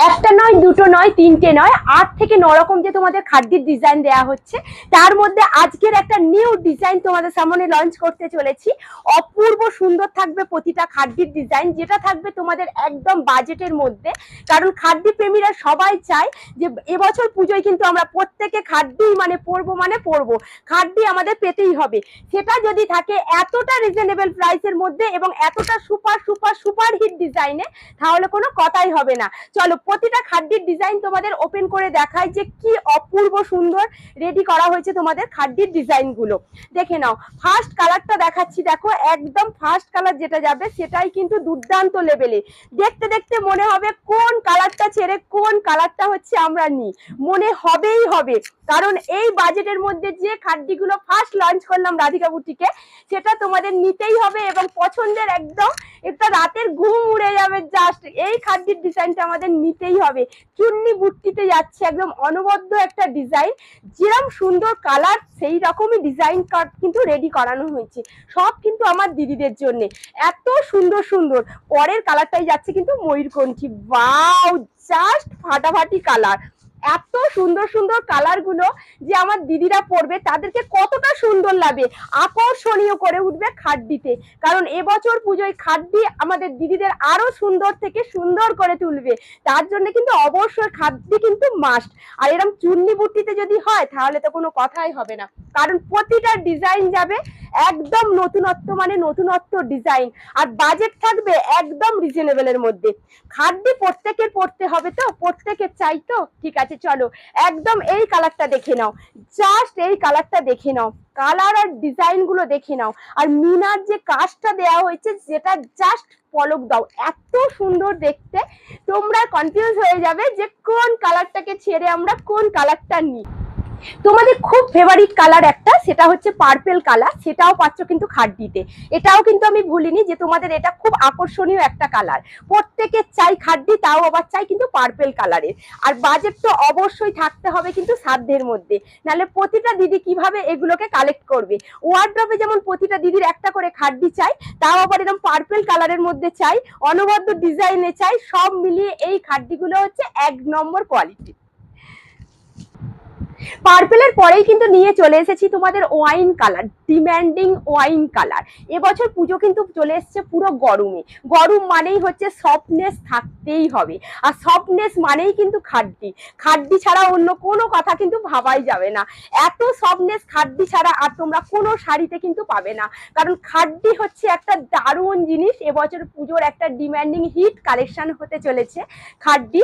একটা নয়, দুটো নয়, তিনটে নয়, 8 থেকে 9 রকম যে তোমাদের খাদ্যের ডিজাইন দেওয়া হচ্ছে। তার মধ্যে আজকের একটা নিউ ডিজাইন তোমাদের সামনে লঞ্চ করতে চলেছি। অপূর্ব সুন্দর থাকবে প্রতিটা খাদ্যের ডিজাইন, যেটা থাকবে তোমাদের একদম বাজেটের মধ্যে। কারণ খাদ্য প্রেমীরা সবাই চায় যে এবছর পুজোয় কিন্তু আমরা প্রত্যেকে খাদ্যই পরবো, খাদ্য আমাদের পেতেই হবে। সেটা যদি থাকে এতটা রিজনেবল প্রাইসের মধ্যে এবং এতটা সুপার সুপার সুপার হিট ডিজাইনে, তাহলে কোনো কথাই হবে না। চলো প্রতিটা খাদ্যের ডিজাইন তোমাদের ওপেন করে দেখাই যে কি অপূর্ব সুন্দর রেডি করা হয়েছে তোমাদের খাদ্যের ডিজাইন গুলো। দেখে নাও, ফার্স্ট কালারটা দেখাচ্ছি। দেখো একদম ফার্স্ট কালার যেটা যাবে সেটাই কিন্তু দুর্দান্ত লেভেলে। দেখতে দেখতে মনে হবে কোন কালারটা ছেড়ে কোন কালারটা হচ্ছে আমরা নিই, মনে হবেই হবে। কারণ এই বাজেটের মধ্যে যে খাদ্যগুলো ফার্স্ট লঞ্চ করলাম রাধিকা বুটিকে, সেটা তোমাদের নিতেই হবে এবং পছন্দের একদম একটা রাতের ঘুম উড়ে যাবে। জাস্ট এই খাদ্যের ডিজাইনটা আমাদের নিতেই হবে। চুন্নি বুট্টিতে যাচ্ছে একদম অনবদ্য একটা ডিজাইন, যেরকম সুন্দর কালার সেই রকমই ডিজাইন কিন্তু রেডি করানো হয়েছে। সব কিন্তু আমার দিদিদের জন্য এত সুন্দর সুন্দর। পরের কালারটাই যাচ্ছে কিন্তু ময়ূরকণ্ঠী। ওয়াও, জাস্ট ফাটাফাটি কালার। এত সুন্দর সুন্দর কালার গুলো যে আমার দিদিরা পরবে তাদেরকে কতটা সুন্দর লাগে, আকর্ষণীয় করে উঠবে খাদ্যিতে। কারণ এবছর পুজোয় খাদ্যি আমাদের দিদিদের আরো সুন্দর থেকে সুন্দর করে তুলবে। তার জন্য কিন্তু অবশ্যই খাদ্যি কিন্তু মাস্ট। আর এরকম চুন্নি বুট্টিতে যদি হয় তাহলে তো কোনো কথাই হবে না। কারণ প্রতিটা ডিজাইন যাবে একদম নতুনত্ব ডিজাইন, আর বাজেট থাকবে একদম রিজনেবলের মধ্যে। খাদ্য প্রত্যেকের পড়তে হবে তো, প্রত্যেকের চাই তো। ঠিক আছে, চলো একদম এই কালারটা দেখে নাও, জাস্ট এই কালারটা দেখে নাও, কালার আর ডিজাইন গুলো দেখে নাও। আর মিনার যে কাজটা দেওয়া হয়েছে যেটা জাস্ট পলক দাও, এত সুন্দর দেখতে। তোমরা কনফিউজ হয়ে যাবে যে কোন কালারটাকে ছেড়ে আমরা কোন কালারটা নিই। তোমাদের খুব ফেভারিট কালার একটা, সেটা হচ্ছে পার্পেল কালার, সেটাও পাচ্ছ কিন্তু খাদ্যিতে। এটাও কিন্তু আমি ভুলিনি যে তোমাদের এটা খুব আকর্ষণীয় একটা কালার। প্রত্যেকে চাই খাদ্যি, তাও আবার চাই কিন্তু পার্পেল কালারের। আর বাজেট তো অবশ্যই থাকতে হবে কিন্তু সাধ্যের মধ্যে, নাহলে প্রতিটা দিদি কিভাবে এগুলোকে কালেক্ট করবে। ওয়ার্ড্রপে যেমন প্রতিটা দিদির একটা করে খাদ্যি চাই, তাও আবার এরকম পার্পেল কালারের মধ্যে চাই, অনবদ্য ডিজাইনে চাই। সব মিলিয়ে এই খাদ্যিগুলো হচ্ছে 1 নম্বর কোয়ালিটি। পার্পেলের পরেই কিন্তু নিয়ে চলে এসেছি তোমাদের wine colour, demanding wine colour. এবছর পুজো কিন্তু চলে এসছে পুরো গরমে। গরম মানেই হচ্ছে সফটনেস থাকতেই হবে, আর সফটনেস মানেই কিন্তু খাদ্যি ছাড়া অন্য কোনো কথা কিন্তু ভাবাই যাবে না। এত সফটনেস খাদ্যি ছাড়া আর তোমরা কোনো শাড়িতে কিন্তু পাবে না। কারণ খাদ্যি হচ্ছে একটা দারুণ জিনিস। এবছর পুজোর একটা ডিম্যান্ডিং হিট কালেকশন হতে চলেছে খাদ্যি।